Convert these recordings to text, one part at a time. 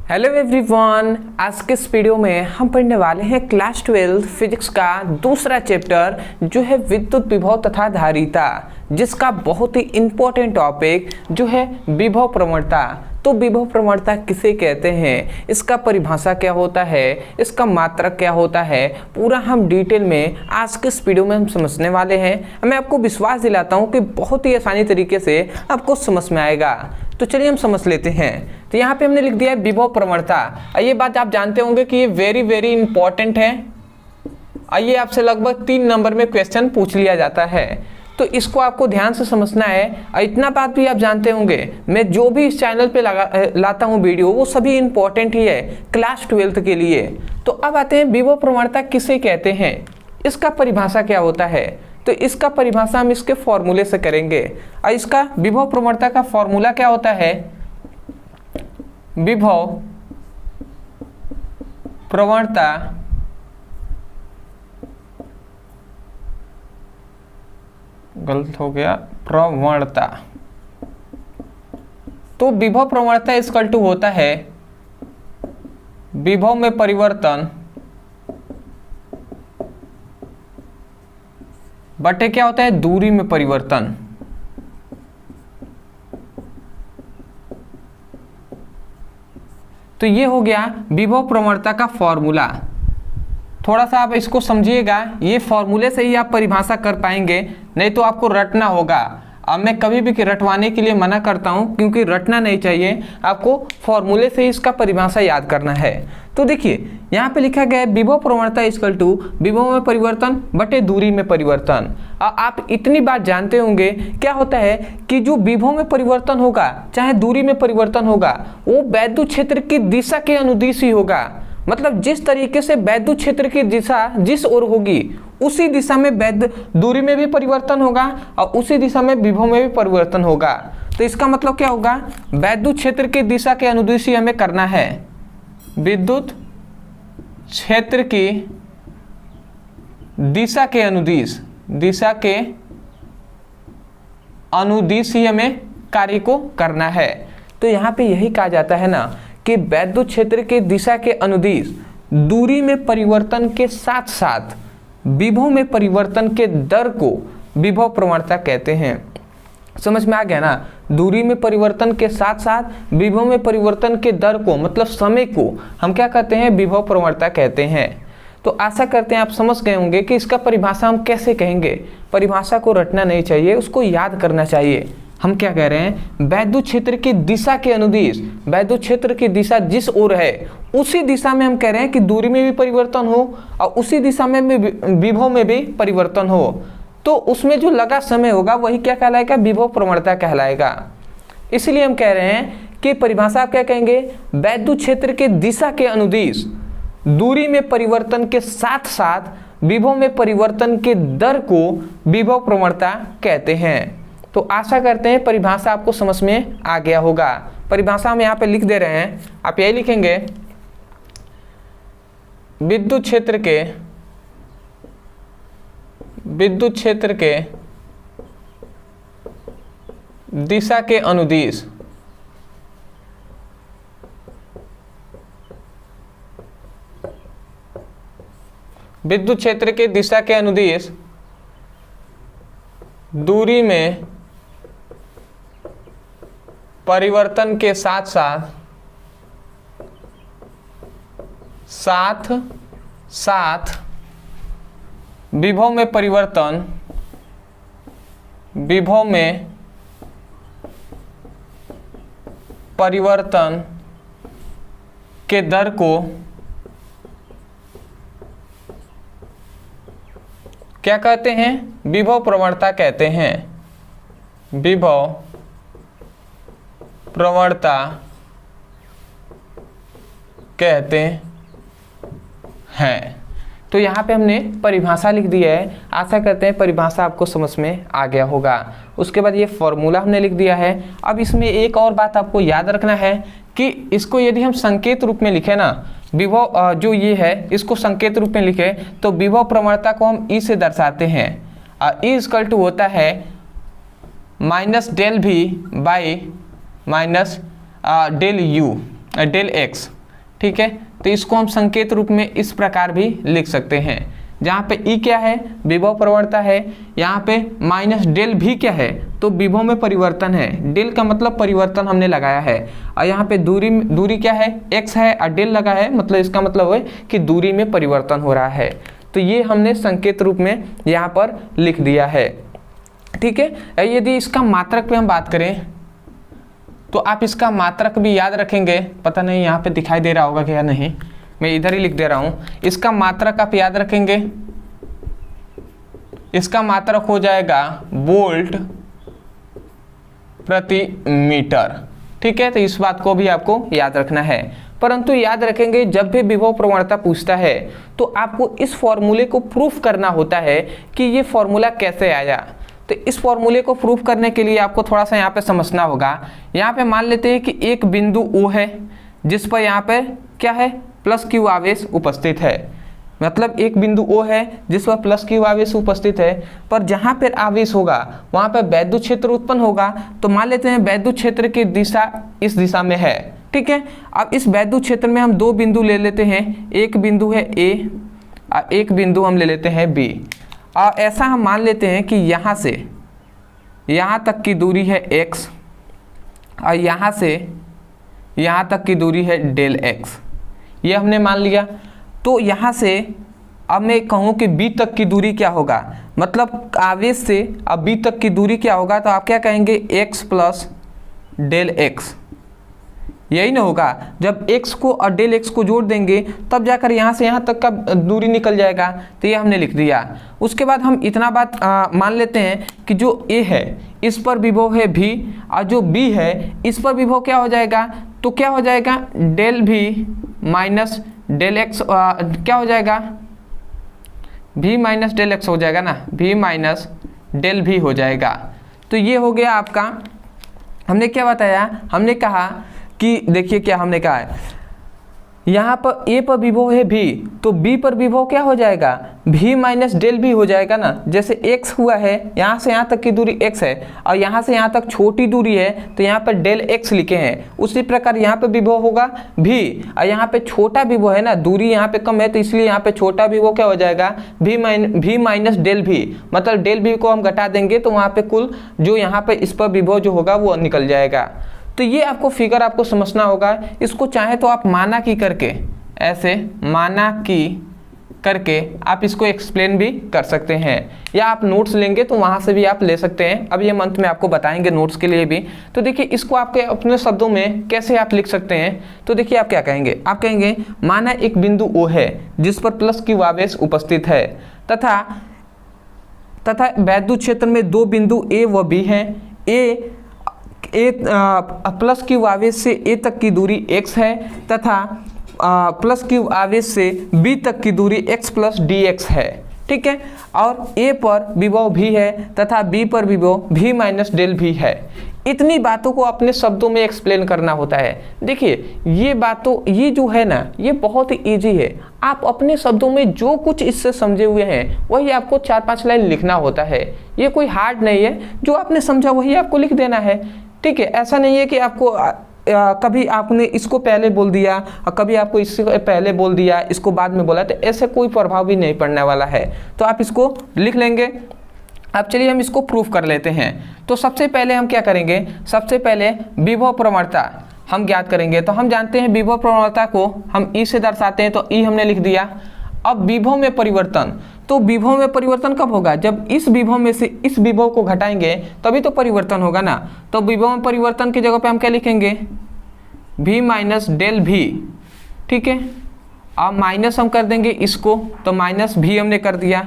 Hello everyone, आज के इस वीडियो में हम पढ़ने वाले हैं क्लास 12 फिजिक्स का दूसरा चैप्टर जो है विद्युत विभव तथा धारिता, जिसका बहुत ही इम्पोर्टेंट टॉपिक जो है विभव प्रवणता। तो विभव प्रवणता किसे कहते हैं, इसका परिभाषा क्या होता है, इसका मात्रक क्या होता है, पूरा हम डिटेल में आज के इस वीडियो में हम समझने वाले हैं। मैं आपको विश्वास दिलाता हूँ कि बहुत ही आसानी तरीके से आपको समझ में आएगा। तो चलिए हम समझ लेते हैं। तो यहाँ पे हमने लिख दिया है विभव प्रवणता। ये बात आप जानते होंगे कि ये वेरी इंपॉर्टेंट है। ये आपसे लगभग 3 नंबर में क्वेश्चन पूछ लिया जाता है, तो इसको आपको ध्यान से समझना है। इतना बात भी आप जानते होंगे, मैं जो भी इस चैनल पे लाता हूँ वीडियो, वो सभी इंपॉर्टेंट ही है क्लास 12 के लिए। तो अब आते हैं विभव प्रवणता किसे कहते हैं, इसका परिभाषा क्या होता है। तो इसका परिभाषा हम इसके फॉर्मूले से करेंगे। और इसका विभव प्रवणता का फॉर्मूला क्या होता है, विभव प्रवणता गलत हो गया, प्रवणता। तो विभव प्रवणता इक्वल टू होता है विभव में परिवर्तन बटे क्या होता है, दूरी में परिवर्तन। तो ये हो गया विभव प्रवणता का फॉर्मूला। थोड़ा सा आप इसको समझिएगा, ये फॉर्मूले से ही आप परिभाषा कर पाएंगे, नहीं तो आपको रटना होगा। अब मैं कभी भी रटवाने के लिए मना करता हूं, क्योंकि रटना नहीं चाहिए, आपको फॉर्मूले से ही इसका परिभाषा याद करना है। तो देखिए यहाँ पे लिखा गया है विभव प्रवणता इक्वल टू विभव में परिवर्तन बटे दूरी में परिवर्तन। आप इतनी बात जानते होंगे क्या होता है कि जो विभव में परिवर्तन होगा चाहे दूरी में परिवर्तन होगा, वो वैद्युत क्षेत्र की दिशा के अनुदिश ही होगा। मतलब जिस तरीके से वैद्युत क्षेत्र की दिशा जिस ओर होगी, उसी दिशा में दूरी में भी परिवर्तन होगा और उसी दिशा में विभव में भी परिवर्तन होगा। तो इसका मतलब क्या होगा, वैद्युत क्षेत्र की दिशा के अनुदिश ही हमें करना है। विद्युत क्षेत्र की दिशा के अनुदिश ही हमें कार्य को करना है। तो यहाँ पे यही कहा जाता है ना कि वैद्युत क्षेत्र के दिशा के अनुदिश दूरी में परिवर्तन के साथ साथ विभव में परिवर्तन के दर को विभव प्रवणता कहते हैं। समझ में आ गया ना, दूरी में परिवर्तन के साथ साथ विभव में परिवर्तन के दर को, मतलब समय को हम क्या कहते हैं, विभव प्रवणता कहते हैं। तो आशा करते हैं आप समझ गए होंगे कि इसका परिभाषा हम कैसे कहेंगे। परिभाषा को रटना नहीं चाहिए, उसको याद करना चाहिए। हम क्या कह रहे हैं, वैद्युत क्षेत्र की दिशा के अनुदिश, वैद्युत क्षेत्र की दिशा जिस ओर है उसी दिशा में हम कह रहे हैं कि दूरी में भी परिवर्तन हो और उसी दिशा में विभव में भी परिवर्तन हो। तो उसमें जो लगा समय होगा वही क्या कहलाएगा, विभव प्रवणता कहलाएगा। इसलिए हम कह रहे हैं कि परिभाषा आप क्या कहेंगे, वैद्युत क्षेत्र के दिशा के अनुदिश दूरी में परिवर्तन के साथ साथ विभव में परिवर्तन के दर को विभव प्रवणता कहते हैं। तो आशा करते हैं परिभाषा आपको समझ में आ गया होगा। परिभाषा हम यहाँ पे लिख दे रहे हैं, आप यही लिखेंगे, विद्युत क्षेत्र के दिशा के अनुदिश विद्युत क्षेत्र के दिशा के अनुदिश दूरी में परिवर्तन के साथ साथ विभव में परिवर्तन के दर को क्या कहते हैं, विभव प्रवणता कहते हैं। विभव प्रवणता कहते हैं। तो यहाँ पे हमने परिभाषा लिख दी है। आशा करते हैं परिभाषा आपको समझ में आ गया होगा। उसके बाद ये फॉर्मूला हमने लिख दिया है। अब इसमें एक और बात आपको याद रखना है कि इसको यदि हम संकेत रूप में लिखे ना, विभव जो ये है इसको संकेत रूप में लिखे तो विभव प्रवणता को हम ई से दर्शाते हैं। ई इक्वल टू होता है -del v by -del u del x। ठीक है। तो इसको हम संकेत रूप में इस प्रकार भी लिख सकते हैं, जहाँ पे ई क्या है, विभव प्रवणता है, यहाँ पे माइनस डेल भी क्या है, तो विभव में परिवर्तन है। डेल का मतलब परिवर्तन हमने लगाया है, और यहाँ पे दूरी क्या है, x है, और डेल लगा है, मतलब इसका मतलब है कि दूरी में परिवर्तन हो रहा है। तो ये हमने संकेत रूप में यहाँ पर लिख दिया है, ठीक है। यदि इसका मात्रक पे हम बात करें तो आप इसका मात्रक भी याद रखेंगे, पता नहीं यहाँ पे दिखाई दे रहा होगा कि या नहीं, मैं इधर ही लिख दे रहा हूँ। इसका मात्रक आप याद रखेंगे, इसका मात्रक हो जाएगा वोल्ट प्रति मीटर, ठीक है। तो इस बात को भी आपको याद रखना है। परंतु याद रखेंगे, जब भी विभव प्रवणता पूछता है तो आपको इस फॉर्मूले को प्रूफ करना होता है कि ये फॉर्मूला कैसे आया। तो इस फॉर्मूले को प्रूफ करने के लिए आपको थोड़ा सा यहाँ पे समझना होगा। यहाँ पे मान लेते हैं कि एक बिंदु O है जिस पर यहाँ पे क्या है, प्लस क्यू आवेश उपस्थित है। मतलब एक बिंदु O है जिस पर प्लस क्यू आवेश उपस्थित है, पर जहाँ पर आवेश होगा वहाँ पर वैद्युत क्षेत्र उत्पन्न होगा। तो मान लेते हैं वैद्युत क्षेत्र की दिशा इस दिशा में है, ठीक है। अब इस वैद्युत क्षेत्र में हम दो बिंदु ले लेते हैं, एक बिंदु है A और एक बिंदु हम ले लेते हैं B। और ऐसा हम मान लेते हैं कि यहाँ से यहाँ तक की दूरी है x और यहाँ से यहाँ तक की दूरी है डेल x, ये हमने मान लिया। तो यहाँ से अब मैं कहूँ कि b तक की दूरी क्या होगा, मतलब आवेश से अब b तक की दूरी क्या होगा, तो आप क्या कहेंगे, x प्लस डेल x, यही ना होगा। जब x को और डेल x को जोड़ देंगे तब जाकर यहाँ से यहाँ तक का दूरी निकल जाएगा। तो ये हमने लिख दिया। उसके बाद हम इतना बात मान लेते हैं कि जो a है इस पर विभव है v और जो b है इस पर विभव क्या हो जाएगा, तो क्या हो जाएगा, del v minus del x, क्या हो जाएगा, v माइनस डेल x हो जाएगा ना, v माइनस डेल v हो जाएगा। तो ये हो गया आपका। हमने क्या बताया, हमने कहा कि देखिए क्या हमने कहा है, यहाँ पर A पर विभव है V, तो B पर विभव क्या हो जाएगा, V माइनस डेल V हो जाएगा ना। जैसे x हुआ है, यहाँ से यहाँ तक की दूरी x है और यहाँ से यहाँ तक छोटी दूरी है, तो यहाँ पर डेल x लिखे हैं। उसी प्रकार यहाँ पे विभव होगा V और यहाँ पे छोटा विभव है ना, दूरी यहाँ पे कम है, तो इसलिए यहाँ पे छोटा विभव क्या हो जाएगा, V माइनस डेल V, मतलब डेल V को हम घटा देंगे तो वहाँ पे कुल जो यहाँ पे इस पर विभव जो होगा वो निकल जाएगा। तो ये आपको फिगर आपको समझना होगा। इसको चाहे तो आप माना की करके, ऐसे माना की करके आप इसको एक्सप्लेन भी कर सकते हैं, या आप नोट्स लेंगे तो वहाँ से भी आप ले सकते हैं। अब ये मंथ में आपको बताएंगे नोट्स के लिए भी। तो देखिए इसको आपके अपने शब्दों में कैसे आप लिख सकते हैं। तो देखिए आप क्या कहेंगे, आप कहेंगे माना एक बिंदु O है जिस पर प्लस क्यू आवेश उपस्थित है तथा वैद्युत क्षेत्र में दो बिंदु A व B हैं। ए प्लस क्यू आवेश से A तक की दूरी x है तथा प्लस क्यू आवेश से B तक की दूरी x प्लस dx है, ठीक है। और A पर विभव V है तथा B पर विभव V माइनस डेल V है। इतनी बातों को अपने शब्दों में एक्सप्लेन करना होता है। देखिए ये जो है ना, ये बहुत ही ईजी है। आप अपने शब्दों में जो कुछ इससे समझे हुए हैं वही आपको 4-5 लाइन लिखना होता है। ये कोई हार्ड नहीं है, जो आपने समझा वही आपको लिख देना है, ठीक है। ऐसा नहीं है कि आपको कभी आपने इसको पहले बोल दिया और कभी आपको इससे पहले बोल दिया, इसको बाद में बोला, तो ऐसे कोई प्रभाव भी नहीं पड़ने वाला है। तो आप इसको लिख लेंगे। अब चलिए हम इसको प्रूफ कर लेते हैं। तो सबसे पहले हम क्या करेंगे, सबसे पहले विभव प्रवणता हम ज्ञात करेंगे। तो हम जानते हैं विभव प्रवणता को हम ई से दर्शाते हैं, तो ई हमने लिख दिया। अब विभव में परिवर्तन, तो विभव में परिवर्तन कब होगा, जब इस विभव में से इस विभव को घटाएंगे तभी तो परिवर्तन होगा ना। तो विभव में परिवर्तन की जगह पे हम क्या लिखेंगे, V माइनस डेल V, ठीक है। अब माइनस हम कर देंगे इसको, तो माइनस V हमने कर दिया।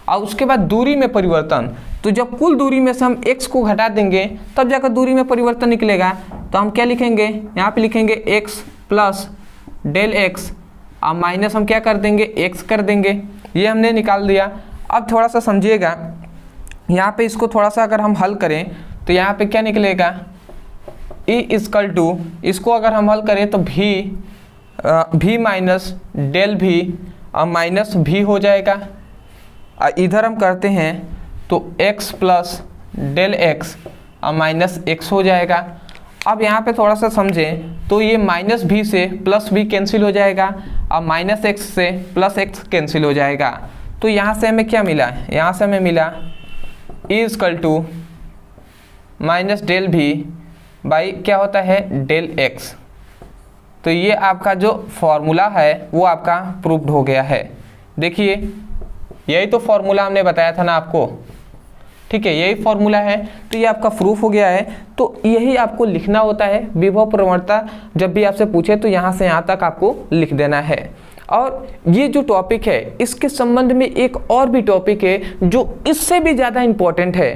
और उसके बाद दूरी में परिवर्तन, तो जब कुल दूरी में से हम x को घटा देंगे तब जाकर दूरी में परिवर्तन निकलेगा। तो हम क्या लिखेंगे, यहाँ पे लिखेंगे x प्लस डेल x और माइनस हम क्या कर देंगे, x कर देंगे। ये हमने निकाल दिया। अब थोड़ा सा समझिएगा, यहाँ पे इसको थोड़ा सा अगर हम हल करें तो यहाँ पे क्या निकलेगा, e इक्वल टू, इसको अगर हम हल करें तो v माइनस डेल v और माइनस v हो जाएगा। इधर हम करते हैं तो x प्लस डेल x और माइनस x हो जाएगा। अब यहाँ पे थोड़ा सा समझें तो ये माइनस भी से प्लस भी कैंसिल हो जाएगा और माइनस एक्स से प्लस एक्स कैंसिल हो जाएगा। तो यहाँ से हमें क्या मिला, यहाँ से हमें मिला E equal to minus del V by क्या होता है डेल एक्स। तो ये आपका जो फॉर्मूला है वो आपका प्रूव्ड हो गया है। देखिए यही तो फॉर्मूला हमने बताया था ना आपको, ठीक है, यही फॉर्मूला है। तो ये आपका प्रूफ हो गया है। तो यही आपको लिखना होता है, विभव प्रवणता जब भी आपसे पूछे तो यहाँ से यहाँ तक आपको लिख देना है। और ये जो टॉपिक है इसके संबंध में एक और भी टॉपिक है जो इससे भी ज़्यादा इम्पोर्टेंट है।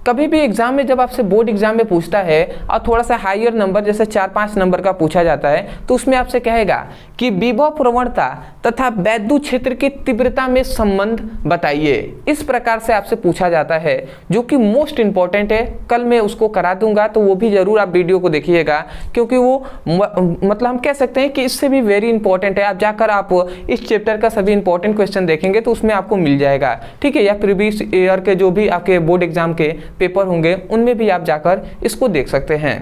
कभी भी एग्जाम में जब आपसे बोर्ड एग्जाम में पूछता है और थोड़ा सा हायर नंबर जैसे 4-5 नंबर का पूछा जाता है तो उसमें आपसे कहेगा कि विभव प्रवणता तथा वैद्युत क्षेत्र की तीव्रता में संबंध बताइए। इस प्रकार से आपसे पूछा जाता है जो कि मोस्ट इंपॉर्टेंट है। कल मैं उसको करा दूंगा तो वो भी जरूर आप वीडियो को देखिएगा, क्योंकि वो मतलब हम कह सकते हैं कि इससे भी वेरी इंपॉर्टेंट है। आप जाकर आप इस चैप्टर का सभी इंपॉर्टेंट क्वेश्चन देखेंगे तो उसमें आपको मिल जाएगा, ठीक है। या प्रीवियस ईयर के जो भी आपके बोर्ड एग्जाम के पेपर होंगे उनमें भी आप जाकर इसको देख सकते हैं।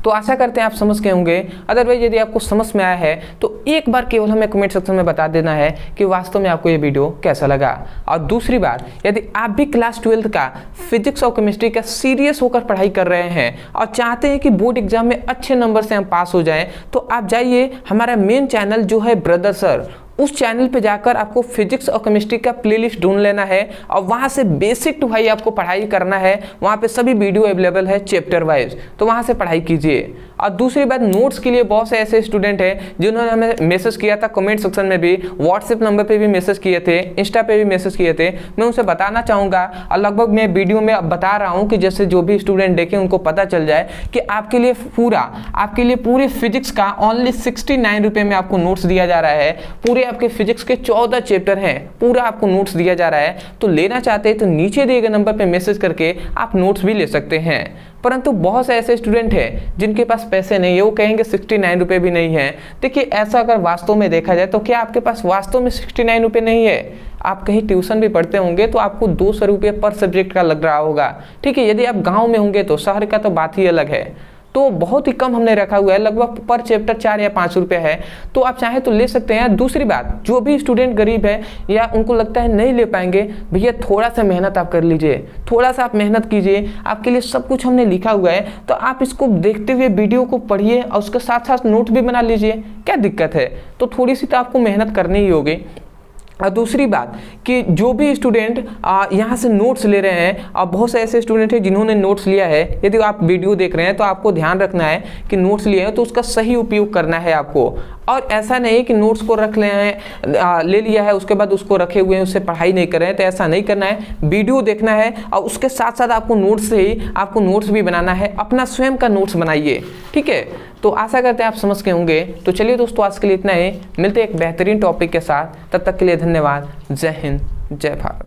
तो आशा करते हैं आप समझ गए होंगे। अदरवाइज यदि आपको समझ में आया है तो एक बार केवल हमें कमेंट सेक्शन में बता देना है कि वास्तव में आपको ये वीडियो कैसा लगा। और दूसरी बात, यदि आप भी क्लास 12th का फिजिक्स और केमिस्ट्री का सीरियस होकर पढ़ाई कर रहे हैं और चाहते हैं कि बोर्ड एग्जाम में अच्छे नंबर से हम पास हो जाएं, तो आप जाइए हमारा मेन चैनल जो है ब्रदर सर, उस चैनल पे जाकर आपको फिजिक्स और केमिस्ट्री का प्लेलिस्ट ढूंढ लेना है और वहाँ से बेसिक टू हाई आपको पढ़ाई करना है। वहाँ पे सभी वीडियो अवेलेबल है चैप्टर वाइज, तो वहाँ से पढ़ाई कीजिए। और दूसरी बात, नोट्स के लिए बहुत से ऐसे स्टूडेंट हैं जिन्होंने हमें मैसेज किया था कमेंट सेक्शन में भी, व्हाट्सएप नंबर पे भी मैसेज किए थे, इंस्टा पे भी मैसेज किए थे। मैं उनसे बताना चाहूँगा और लगभग मैं वीडियो में अब बता रहा हूँ कि जैसे जो भी स्टूडेंट देखें उनको पता चल जाए कि आपके लिए पूरे फिजिक्स का ओनली 69 रुपये में आपको नोट्स दिया जा रहा है। पूरे आपके फिजिक्स के 14 चैप्टर हैं, पूरा आपको नोट्स दिया जा रहा है। तो लेना चाहते हैं तो नीचे दिए गए नंबर पे मैसेज करके आप नोट्स भी ले सकते हैं। परंतु बहुत से ऐसे स्टूडेंट हैं जिनके पास पैसे नहीं है, वो कहेंगे 69 रुपये भी नहीं है। देखिए ऐसा अगर वास्तव में देखा जाए तो क्या आपके पास वास्तव में 69 रुपये नहीं है? आप कहीं ट्यूशन भी पढ़ते होंगे तो आपको 200 रुपये पर सब्जेक्ट का लग रहा होगा, ठीक है। यदि आप गाँव में होंगे तो शहर का तो बात ही अलग है। तो बहुत ही कम हमने रखा हुआ है, लगभग पर चैप्टर 4 या 5 रुपये है। तो आप चाहें तो ले सकते हैं। दूसरी बात, जो भी स्टूडेंट गरीब है या उनको लगता है नहीं ले पाएंगे, भैया थोड़ा सा मेहनत आप कर लीजिए, थोड़ा सा आप मेहनत कीजिए। आपके लिए सब कुछ हमने लिखा हुआ है, तो आप इसको देखते हुए वीडियो को पढ़िए और उसके साथ साथ नोट भी बना लीजिए। क्या दिक्कत है? तो थोड़ी सी तो आपको मेहनत करनी ही होगी। और दूसरी बात कि जो भी स्टूडेंट यहाँ से नोट्स ले रहे हैं, और बहुत से ऐसे स्टूडेंट हैं जिन्होंने नोट्स लिया है, यदि आप वीडियो देख रहे हैं तो आपको ध्यान रखना है कि नोट्स लिए हैं तो उसका सही उपयोग करना है आपको। और ऐसा नहीं कि नोट्स को रख ले लिया है उसके बाद उसको रखे हुए हैं, उससे पढ़ाई नहीं कर रहे हैं, तो ऐसा नहीं करना है। वीडियो देखना है और उसके साथ साथ आपको नोट्स से ही आपको नोट्स भी बनाना है, अपना स्वयं का नोट्स बनाइए, ठीक है। तो आशा करते हैं आप समझ गए होंगे। तो चलिए दोस्तों, आज के लिए इतना ही। मिलते हैं एक बेहतरीन टॉपिक के साथ, तब तक के लिए धन्यवाद। जय हिंद, जय भारत।